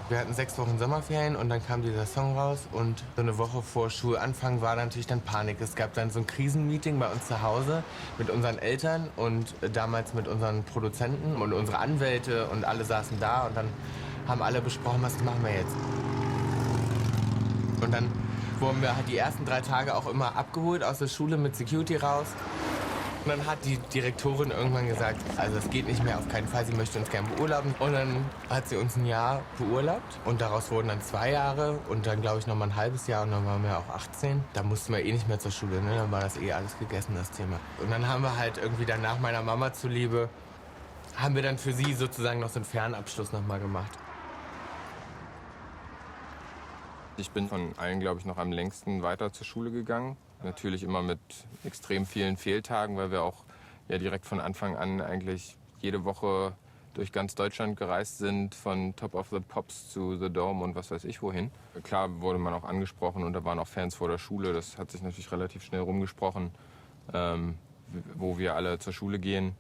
Wir hatten 6 Wochen Sommerferien und dann kam dieser Song raus und so eine Woche vor Schulanfang war natürlich dann Panik. Es gab dann so ein Krisenmeeting bei uns zu Hause mit unseren Eltern und damals mit unseren Produzenten und unsere Anwälte und alle saßen da und dann haben alle besprochen, was machen wir jetzt. Und dann wurden wir halt die ersten 3 Tage auch immer abgeholt aus der Schule mit Security raus. Und dann hat die Direktorin irgendwann gesagt, also es geht nicht mehr, auf keinen Fall, sie möchte uns gerne beurlauben. Und dann hat sie uns ein Jahr beurlaubt und daraus wurden dann 2 Jahre und dann glaube ich noch mal ein halbes Jahr und dann waren wir auch 18. Da mussten wir eh nicht mehr zur Schule, ne? Dann war das eh alles gegessen, das Thema. Und dann haben wir halt irgendwie danach meiner Mama zuliebe, haben wir dann für sie sozusagen noch so einen Fernabschluss noch mal gemacht. Ich bin von allen, glaube ich, noch am längsten weiter zur Schule gegangen. Natürlich immer mit extrem vielen Fehltagen, weil wir auch ja direkt von Anfang an eigentlich jede Woche durch ganz Deutschland gereist sind, von Top of the Pops zu The Dome und was weiß ich wohin. Klar wurde man auch angesprochen und da waren auch Fans vor der Schule. Das hat sich natürlich relativ schnell rumgesprochen, wo wir alle zur Schule gehen.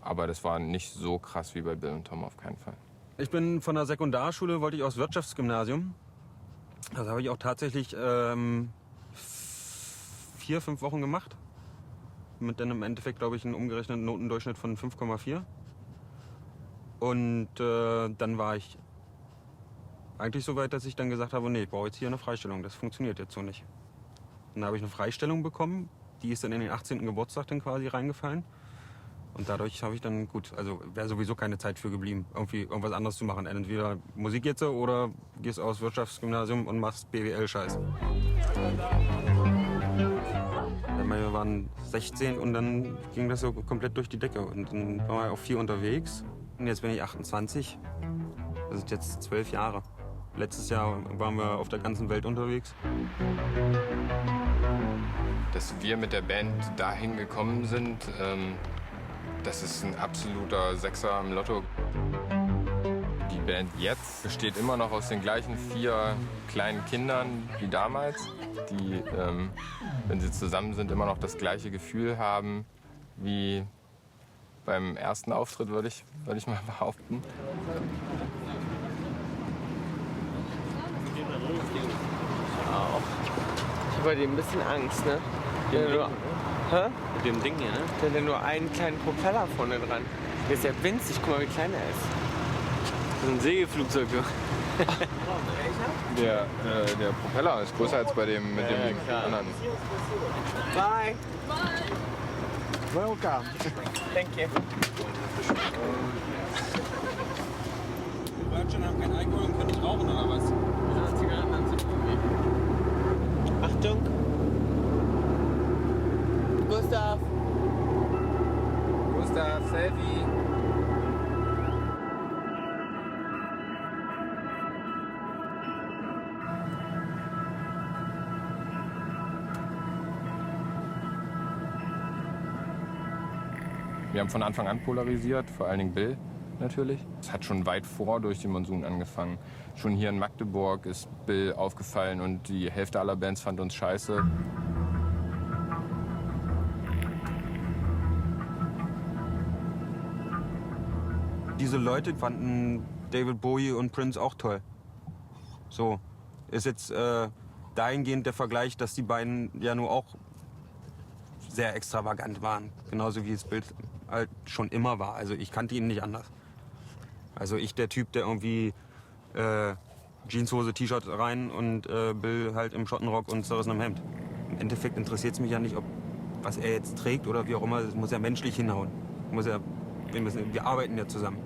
Aber das war nicht so krass wie bei Bill und Tom, auf keinen Fall. Ich bin von der Sekundarschule, wollte ich aufs Wirtschaftsgymnasium. Das habe ich auch tatsächlich 4, 5 Wochen gemacht. Mit dann im Endeffekt, glaube ich, einem umgerechneten Notendurchschnitt von 5,4. Und dann war ich eigentlich so weit, dass ich dann gesagt habe, nee, ich brauche jetzt hier eine Freistellung. Das funktioniert jetzt so nicht. Dann habe ich eine Freistellung bekommen. Die ist dann in den 18. Geburtstag dann quasi reingefallen. Und dadurch habe ich dann, gut, also wäre sowieso keine Zeit für geblieben, irgendwie irgendwas anderes zu machen. Entweder Musik jetzt oder gehst aufs Wirtschaftsgymnasium und machst BWL-Scheiß. Wir waren 16 und dann ging das so komplett durch die Decke. Und dann waren wir auch viel unterwegs. Und jetzt bin ich 28. Das sind jetzt 12 Jahre. Letztes Jahr waren wir auf der ganzen Welt unterwegs. Dass wir mit der Band dahin gekommen sind, das ist ein absoluter Sechser im Lotto. Die Band jetzt besteht immer noch aus den gleichen 4 kleinen Kindern wie damals, die, wenn sie zusammen sind, immer noch das gleiche Gefühl haben wie beim ersten Auftritt, würde ich mal behaupten. Ich habe bei dem ein bisschen Angst, ne? Mit dem Ding hier, ne? Der hat ja nur einen kleinen Propeller vorne dran. Der ist ja winzig, guck mal, wie klein er ist. Das ist ein Segelflugzeug. Der Propeller ist größer als bei dem mit dem anderen. Bye. Welcome. Thank you. Die Deutschen haben kein Alkohol und können nicht rauchen, oder was? Achtung. Gustav. Gustav, Selfie. Wir haben von Anfang an polarisiert, vor allen Dingen Bill natürlich. Es hat schon weit vor durch den Monsun angefangen. Schon hier in Magdeburg ist Bill aufgefallen und die Hälfte aller Bands fand uns scheiße. Diese Leute fanden David Bowie und Prince auch toll. So, ist jetzt dahingehend der Vergleich, dass die beiden ja nur auch sehr extravagant waren. Genauso wie das Bild halt schon immer war. Also ich kannte ihn nicht anders. Also ich der Typ, der irgendwie Jeanshose, T-Shirt rein und Bill halt im Schottenrock und zerrissenem Hemd. Im Endeffekt interessiert es mich ja nicht, was er jetzt trägt oder wie auch immer. Es muss ja menschlich hinhauen. Wir arbeiten ja zusammen.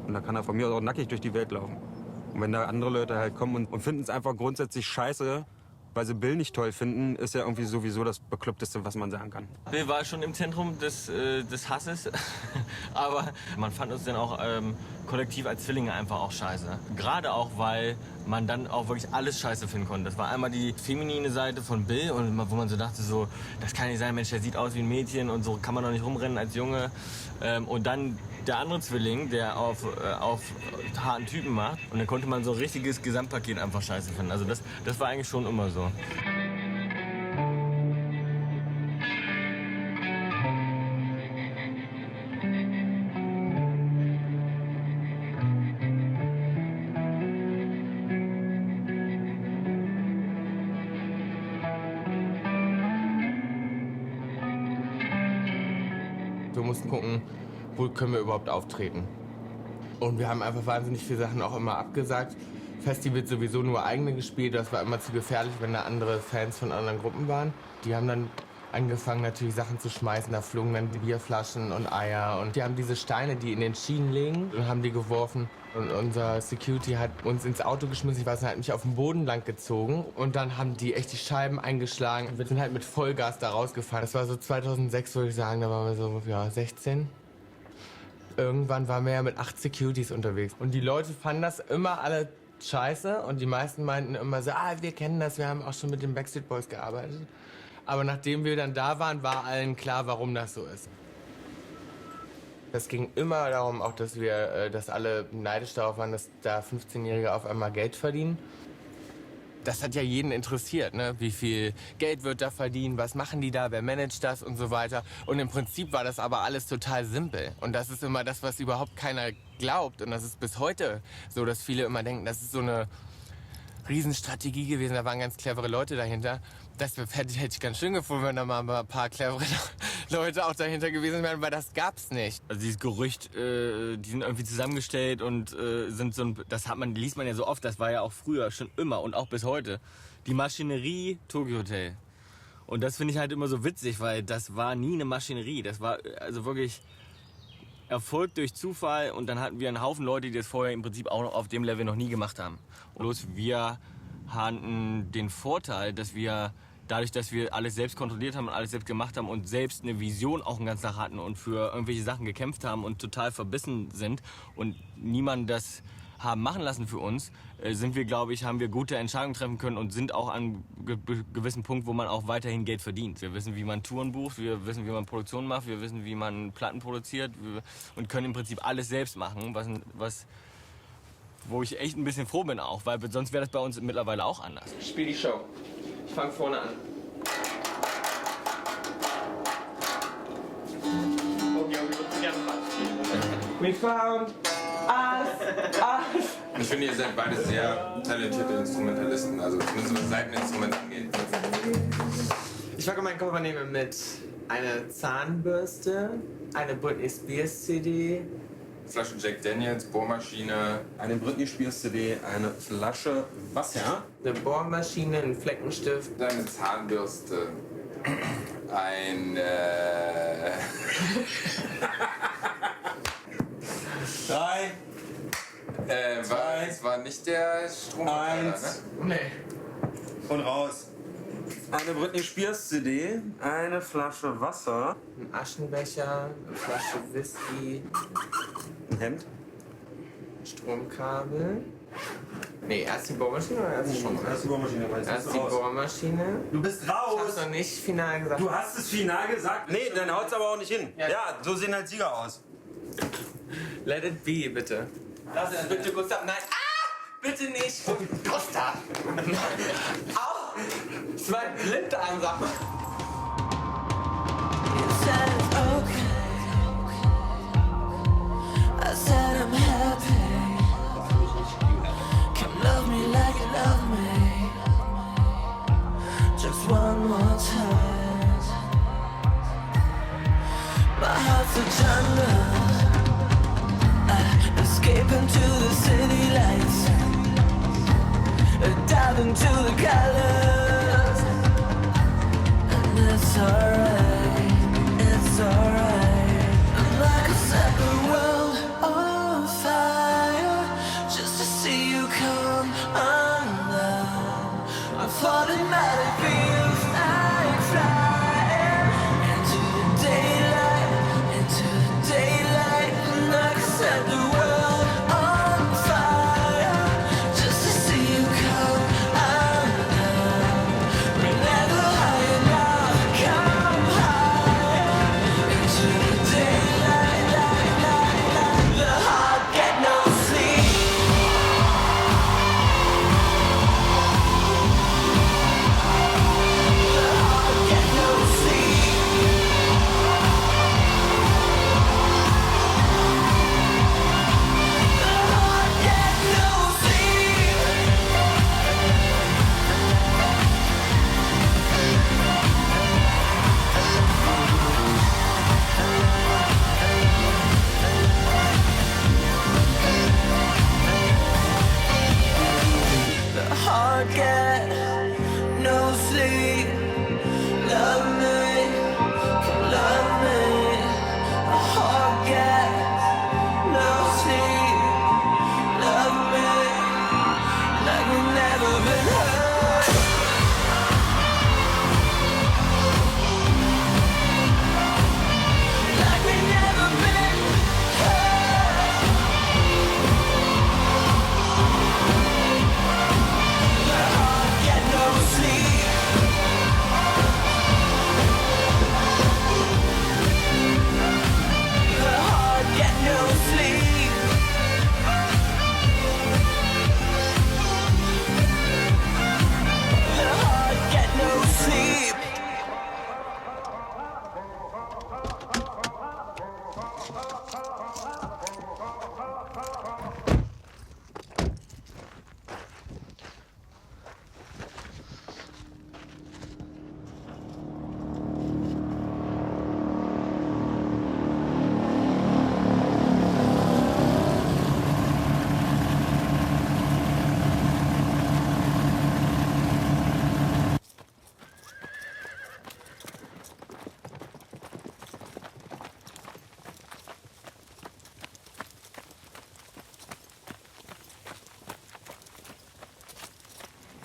Und da kann er von mir aus auch nackig durch die Welt laufen. Und wenn da andere Leute halt kommen und finden es einfach grundsätzlich scheiße, weil sie Bill nicht toll finden, ist ja irgendwie sowieso das Bekloppteste, was man sagen kann. Bill war schon im Zentrum des Hasses, aber man fand uns dann auch kollektiv als Zwillinge einfach auch scheiße. Gerade auch, weil man dann auch wirklich alles scheiße finden konnte. Das war einmal die feminine Seite von Bill, und wo man so dachte, so, das kann nicht sein, Mensch, der sieht aus wie ein Mädchen und so kann man doch nicht rumrennen als Junge. Und dann der andere Zwilling, der auf harten Typen macht, und dann konnte man so ein richtiges Gesamtpaket einfach scheiße finden. Also das war eigentlich schon immer so. mussten gucken, wo können wir überhaupt auftreten. Und wir haben einfach wahnsinnig viele Sachen auch immer abgesagt. Festivals sowieso nur eigene gespielt, das war immer zu gefährlich, wenn da andere Fans von anderen Gruppen waren. Die haben dann angefangen natürlich Sachen zu schmeißen, da flogen dann Bierflaschen und Eier und die haben diese Steine, die in den Schienen liegen, und haben die geworfen. Und unser Security hat uns ins Auto geschmissen, ich weiß nicht, hat mich auf den Boden lang gezogen und dann haben die echt die Scheiben eingeschlagen und wir sind halt mit Vollgas da rausgefahren. Das war so 2006, würde ich sagen, da waren wir so, 16. Irgendwann waren wir ja mit 8 Securities unterwegs und die Leute fanden das immer alle scheiße und die meisten meinten immer so, wir kennen das, wir haben auch schon mit den Backstreet Boys gearbeitet. Aber nachdem wir dann da waren, war allen klar, warum das so ist. Es ging immer darum, auch dass alle neidisch darauf waren, dass da 15-Jährige auf einmal Geld verdienen. Das hat ja jeden interessiert, ne? Wie viel Geld wird da verdienen, was machen die da, wer managt das und so weiter. Und im Prinzip war das aber alles total simpel. Und das ist immer das, was überhaupt keiner glaubt. Und das ist bis heute so, dass viele immer denken, das ist so eine Riesenstrategie gewesen. Da waren ganz clevere Leute dahinter. Das hätte ich ganz schön gefunden, wenn da mal ein paar clevere Leute auch dahinter gewesen wären, weil das gab's nicht. Also dieses Gerücht, die sind irgendwie zusammengestellt und sind so ein, liest man ja so oft, das war ja auch früher schon immer und auch bis heute. Die Maschinerie Tokyo Hotel. Und das finde ich halt immer so witzig, weil das war nie eine Maschinerie. Das war also wirklich Erfolg durch Zufall und dann hatten wir einen Haufen Leute, die das vorher im Prinzip auch auf dem Level noch nie gemacht haben. Bloß wir hatten den Vorteil, dass wir dadurch, dass wir alles selbst kontrolliert haben und alles selbst gemacht haben und selbst eine Vision auch den ganzen Tag hatten und für irgendwelche Sachen gekämpft haben und total verbissen sind und niemand das haben machen lassen für uns, haben wir gute Entscheidungen treffen können und sind auch an einem gewissen Punkt, wo man auch weiterhin Geld verdient. Wir wissen, wie man Touren bucht, wir wissen, wie man Produktion macht, wir wissen, wie man Platten produziert und können im Prinzip alles selbst machen, wo ich echt ein bisschen froh bin auch, weil sonst wäre das bei uns mittlerweile auch anders. Ich spiele die Show. Ich fange vorne an. Okay, wir würden gerne mal. We found us. Ich finde, ihr seid beide sehr talentierte Instrumentalisten, also zumindest was Seiteninstrumente angeht. Ich packe meinen Koffer nehme mit einer Zahnbürste, eine Britney Spears CD, Flasche Jack Daniels, Bohrmaschine, Eine Britney Spears CD, eine Flasche Wasser. eine Bohrmaschine, ein Fleckenstift, eine Zahnbürste, ein... Drei, es war nicht der Stromverteiler, ne? eins nee, und raus. Eine Britney Spears CD, eine Flasche Wasser, ein Aschenbecher, eine Flasche Whisky, ein Hemd. Stromkabel. Nee, erst die Bohrmaschine oder erst die Stromkabel? Erst die Bohrmaschine, Erst die Bohrmaschine. Du bist Ich hab's raus! noch nicht final gesagt. Du hast es final gesagt. Nee, dann haut's aber auch nicht hin. Ja. Ja, so sehen halt Sieger aus. Let it be, bitte. Lass es bitte, Gustav. Nein. Bitte nicht. Gustav. Au. Das war ein Blinddarm. You said it's okay. I said I'm happy. Come love me like you love me. Just one more time. My heart's a jungle. I escape into the city lights. Dive into the colors. And it's alright, it's alright. I'm like a separate world on fire, just to see you come undone. I'm falling out, it feels like flying into the daylight, into the daylight. I'm like a separate world on fire, just to see you come undone. We're never high enough, come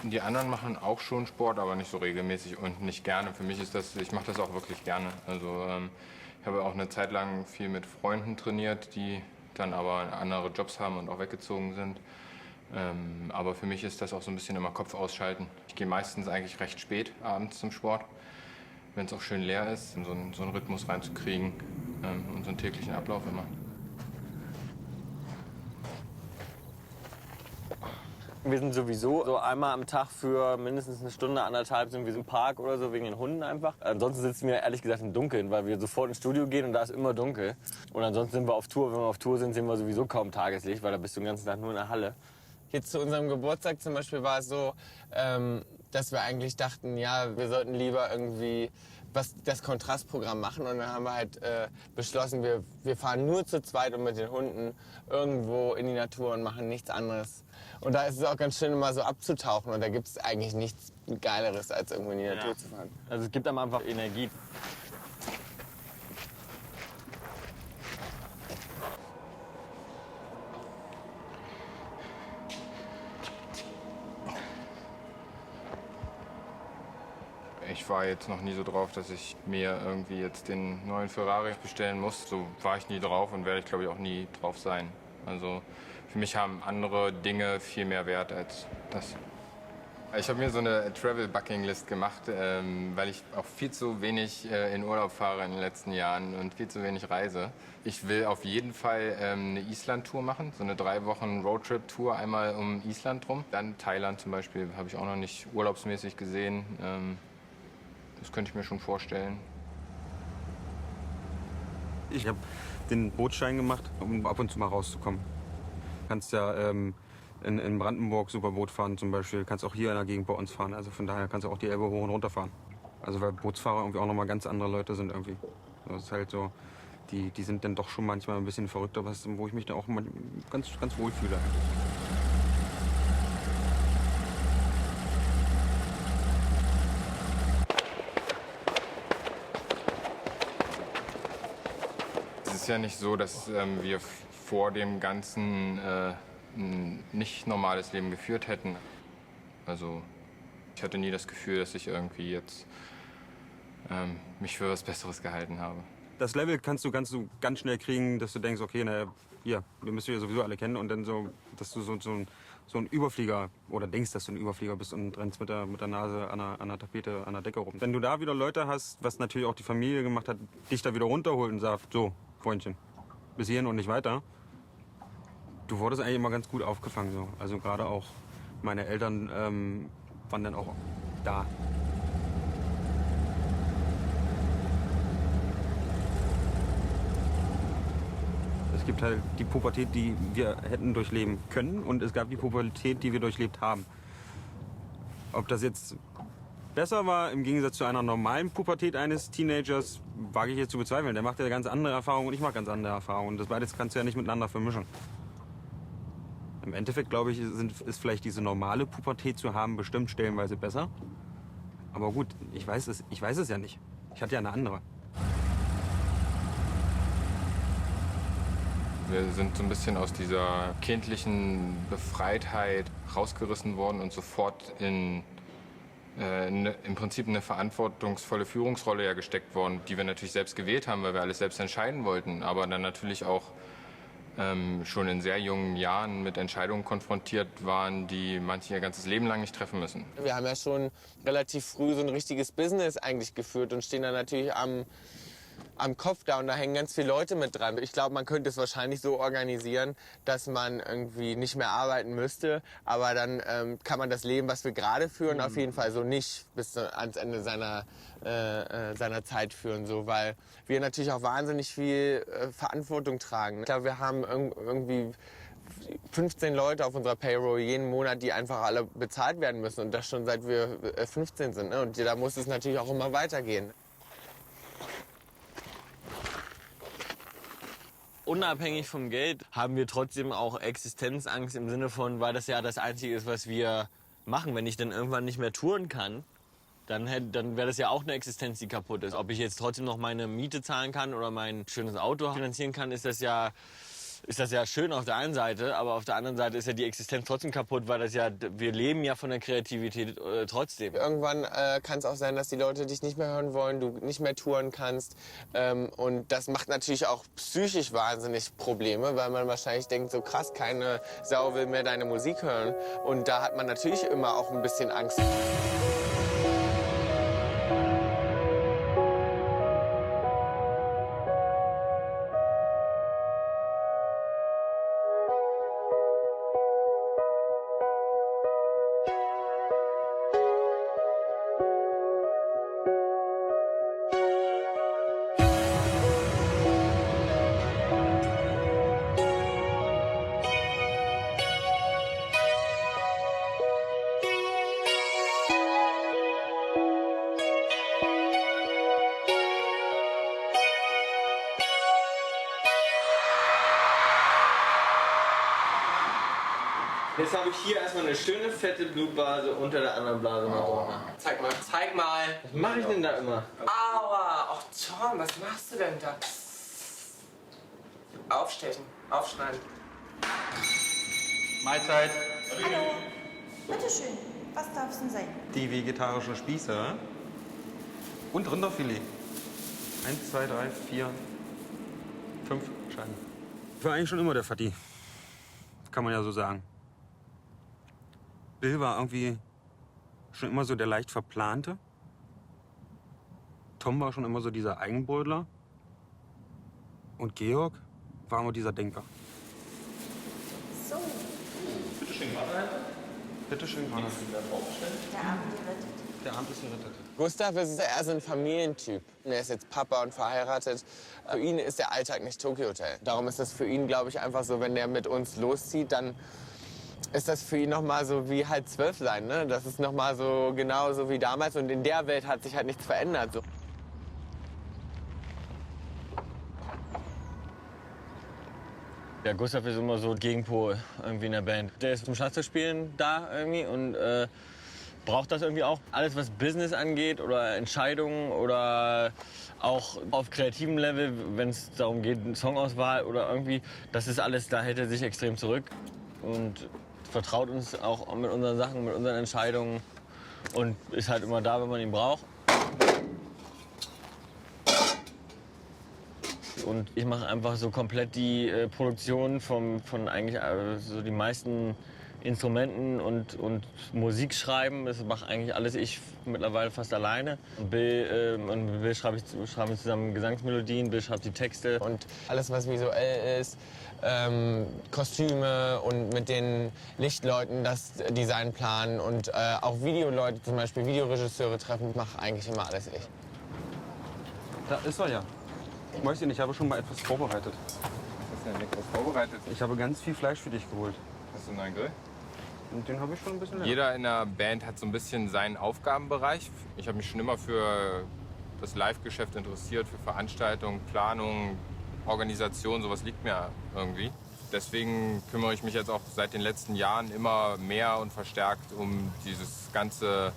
Die anderen machen auch schon Sport, aber nicht so regelmäßig und nicht gerne. Für mich ist das, ich mache das auch wirklich gerne. Also ich habe auch eine Zeit lang viel mit Freunden trainiert, die dann aber andere Jobs haben und auch weggezogen sind. Aber für mich ist das auch so ein bisschen immer Kopf ausschalten. Ich gehe meistens eigentlich recht spät abends zum Sport, wenn es auch schön leer ist, um so einen Rhythmus reinzukriegen und so einen täglichen Ablauf immer. Wir sind sowieso so einmal am Tag für mindestens eine Stunde, anderthalb sind wir im Park oder so, wegen den Hunden einfach. Ansonsten sitzen wir ehrlich gesagt im Dunkeln, weil wir sofort ins Studio gehen und da ist immer dunkel. Und ansonsten sind wir auf Tour. Wenn wir auf Tour sind, sehen wir sowieso kaum Tageslicht, weil da bist du den ganzen Tag nur in der Halle. Jetzt zu unserem Geburtstag zum Beispiel war es so, dass wir eigentlich dachten, ja, wir sollten lieber irgendwie das Kontrastprogramm machen. Und dann haben wir halt beschlossen, wir fahren nur zu zweit und mit den Hunden irgendwo in die Natur und machen nichts anderes. Und da ist es auch ganz schön, immer so abzutauchen. Und da gibt es eigentlich nichts Geileres, als irgendwo in die Natur zu fahren. Also es gibt einem einfach Energie. Ich war jetzt noch nie so drauf, dass ich mir irgendwie jetzt den neuen Ferrari bestellen muss. So war ich nie drauf und werde ich, glaube ich, auch nie drauf sein. Also für mich haben andere Dinge viel mehr Wert als das. Ich habe mir so eine Travel-Bucking-List gemacht, weil ich auch viel zu wenig in Urlaub fahre in den letzten Jahren und viel zu wenig reise. Ich will auf jeden Fall eine Island-Tour machen, so eine 3 Wochen Roadtrip-Tour einmal um Island rum. Dann Thailand zum Beispiel, habe ich auch noch nicht urlaubsmäßig gesehen. Das könnte ich mir schon vorstellen. Ich habe den Bootsschein gemacht, um ab und zu mal rauszukommen. Du kannst ja in Brandenburg super Boot fahren zum Beispiel. Kannst auch hier in der Gegend bei uns fahren. Also von daher kannst du auch die Elbe hoch und runter fahren. Also weil Bootsfahrer irgendwie auch nochmal ganz andere Leute sind irgendwie. Das ist halt so, die sind dann doch schon manchmal ein bisschen verrückt, aber wo ich mich dann auch ganz, ganz wohl fühle. Es ist ja nicht so, dass wir vor dem Ganzen ein nicht normales Leben geführt hätten. Also ich hatte nie das Gefühl, dass ich irgendwie jetzt mich für was Besseres gehalten habe. Das Level kannst du ganz schnell kriegen, dass du denkst, okay, na, hier, wir müssen ja sowieso alle kennen. Und dann so, dass du so ein Überflieger oder denkst, dass du ein Überflieger bist und rennst mit der Nase an der Tapete, an der Decke rum. Wenn du da wieder Leute hast, was natürlich auch die Familie gemacht hat, dich da wieder runterholt und sagt, so, Freundchen, bis hierhin und nicht weiter. Du wurdest eigentlich immer ganz gut aufgefangen. So. Also gerade auch meine Eltern waren dann auch da. Es gibt halt die Pubertät, die wir hätten durchleben können, und es gab die Pubertät, die wir durchlebt haben. Ob das jetzt besser war im Gegensatz zu einer normalen Pubertät eines Teenagers, wage ich jetzt zu bezweifeln. Der macht ja ganz andere Erfahrungen und ich mache ganz andere Erfahrungen. Und das beides kannst du ja nicht miteinander vermischen. Im Endeffekt, glaube ich, ist vielleicht diese normale Pubertät zu haben bestimmt stellenweise besser. Aber gut, ich weiß es ja nicht. Ich hatte ja eine andere. Wir sind so ein bisschen aus dieser kindlichen Befreitheit rausgerissen worden und sofort im Prinzip eine verantwortungsvolle Führungsrolle ja gesteckt worden, die wir natürlich selbst gewählt haben, weil wir alles selbst entscheiden wollten, aber dann natürlich auch schon in sehr jungen Jahren mit Entscheidungen konfrontiert waren, die manche ihr ganzes Leben lang nicht treffen müssen. Wir haben ja schon relativ früh so ein richtiges Business eigentlich geführt und stehen dann natürlich am am Kopf da und da hängen ganz viele Leute mit dran. Ich glaube, man könnte es wahrscheinlich so organisieren, dass man irgendwie nicht mehr arbeiten müsste, aber dann kann man das Leben, was wir gerade führen, auf jeden Fall so nicht bis ans Ende seiner Zeit führen, so, weil wir natürlich auch wahnsinnig viel Verantwortung tragen. Ich glaube, wir haben irgendwie 15 Leute auf unserer Payroll jeden Monat, die einfach alle bezahlt werden müssen und das schon seit wir 15 sind. Ne? Und da muss es natürlich auch immer weitergehen. Unabhängig vom Geld haben wir trotzdem auch Existenzangst im Sinne von, weil das ja das Einzige ist, was wir machen. Wenn ich dann irgendwann nicht mehr touren kann, dann wäre das ja auch eine Existenz, die kaputt ist. Ob ich jetzt trotzdem noch meine Miete zahlen kann oder mein schönes Auto finanzieren kann, ist das ja schön auf der einen Seite, aber auf der anderen Seite ist ja die Existenz trotzdem kaputt, weil wir leben ja von der Kreativität trotzdem. Irgendwann kann es auch sein, dass die Leute dich nicht mehr hören wollen, du nicht mehr touren kannst. Und das macht natürlich auch psychisch wahnsinnig Probleme, weil man wahrscheinlich denkt, so krass, keine Sau will mehr deine Musik hören. Und da hat man natürlich immer auch ein bisschen Angst. Jetzt habe ich hier erstmal eine schöne fette Blutblase unter der anderen Blase noch drunter. Zeig mal, zeig mal. Was mache ich denn da immer? Aua, ach Tom, was machst du denn da? Aufstechen, aufschneiden. Mahlzeit. Hallo, bitteschön. Was darf es denn sein? Die vegetarischen Spieße und Rinderfilet. 1, 2, 3, 4, 5 Scheiben. Ich war eigentlich schon immer der Fatih. Kann man ja so sagen. Bill war irgendwie schon immer so der leicht Verplante. Tom war schon immer so dieser Eigenbrötler. Und Georg war immer dieser Denker. So, Bitteschön, Vater. der Abend gerettet. Der Abend ist gerettet. Gustav ist eher so ein Familientyp. Er ist jetzt Papa und verheiratet. Für ihn ist der Alltag nicht Tokyo Hotel. Darum ist das für ihn, glaube ich, einfach so, wenn der mit uns loszieht, dann ist das für ihn noch mal so wie halt 12 sein. Ne? Das ist noch mal so genauso wie damals. Und in der Welt hat sich halt nichts verändert. So. Ja, Gustav ist immer so Gegenpol irgendwie in der Band. Der ist zum Schlagzeugspielen da irgendwie und braucht das irgendwie auch. Alles, was Business angeht oder Entscheidungen oder auch auf kreativem Level, wenn es darum geht, eine Songauswahl oder irgendwie, das ist alles, da hält er sich extrem zurück und vertraut uns auch mit unseren Sachen, mit unseren Entscheidungen und ist halt immer da, wenn man ihn braucht. Und ich mache einfach so komplett die Produktion von eigentlich so die meisten Instrumenten und Musik schreiben. Das mache eigentlich alles ich mittlerweile fast alleine. Und Bill schreibe ich zusammen Gesangsmelodien, Bill schreibt die Texte. Und alles, was visuell ist, Kostüme und mit den Lichtleuten das Design planen und auch Videoleute, zum Beispiel Videoregisseure treffen, mache eigentlich immer alles ich. Da ist er ja. Mäuschen, ich habe schon mal etwas vorbereitet. Hast du denn etwas vorbereitet? Ich habe ganz viel Fleisch für dich geholt. Hast du einen neuen Grill? Und den habe ich schon ein bisschen länger. Jeder in der Band hat so ein bisschen seinen Aufgabenbereich. Ich habe mich schon immer für das Live-Geschäft interessiert, für Veranstaltungen, Planung, Organisation, sowas liegt mir irgendwie. Deswegen kümmere ich mich jetzt auch seit den letzten Jahren immer mehr und verstärkt um dieses ganze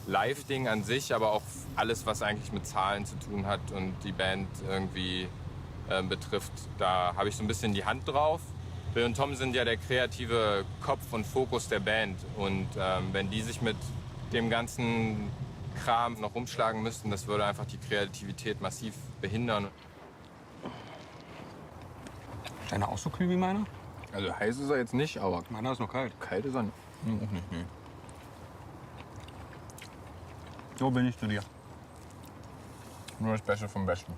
Live-Ding an sich, aber auch alles, was eigentlich mit Zahlen zu tun hat und die Band irgendwie betrifft. Da habe ich so ein bisschen die Hand drauf. Bill und Tom sind ja der kreative Kopf und Fokus der Band. Und wenn die sich mit dem ganzen Kram noch rumschlagen müssten, das würde einfach die Kreativität massiv behindern. Ist deiner auch so kühl wie meiner? Also heiß ist er jetzt nicht, aber Meiner ist noch kalt. kalt ist er nicht. Auch nicht, nee. So bin ich zu dir. Nur das Beste vom Besten.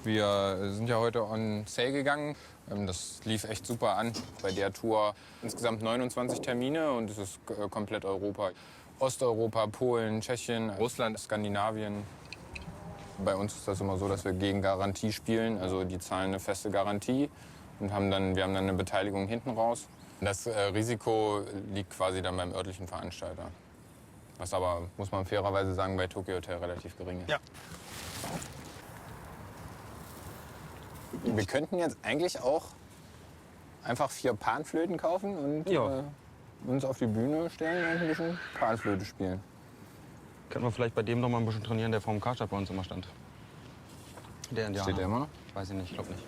Wir sind ja heute on Sale gegangen. Das lief echt super an bei der Tour. Insgesamt 29 Termine und es ist komplett Europa. Osteuropa, Polen, Tschechien, Russland, Skandinavien. Bei uns ist das immer so, dass wir gegen Garantie spielen. Also die zahlen eine feste Garantie und wir haben dann eine Beteiligung hinten raus. Das Risiko liegt quasi dann beim örtlichen Veranstalter. Was aber, muss man fairerweise sagen, bei Tokyo Hotel relativ gering ist. Ja. Wir könnten jetzt eigentlich auch einfach 4 Panflöten kaufen und Ja. Uns auf die Bühne stellen und ein bisschen Panflöte spielen. Könnten wir vielleicht bei dem noch mal ein bisschen trainieren, der vor dem Karstadt bei uns immer stand. Der Indianer. Steht der immer noch? Weiß ich nicht, ich glaube nicht.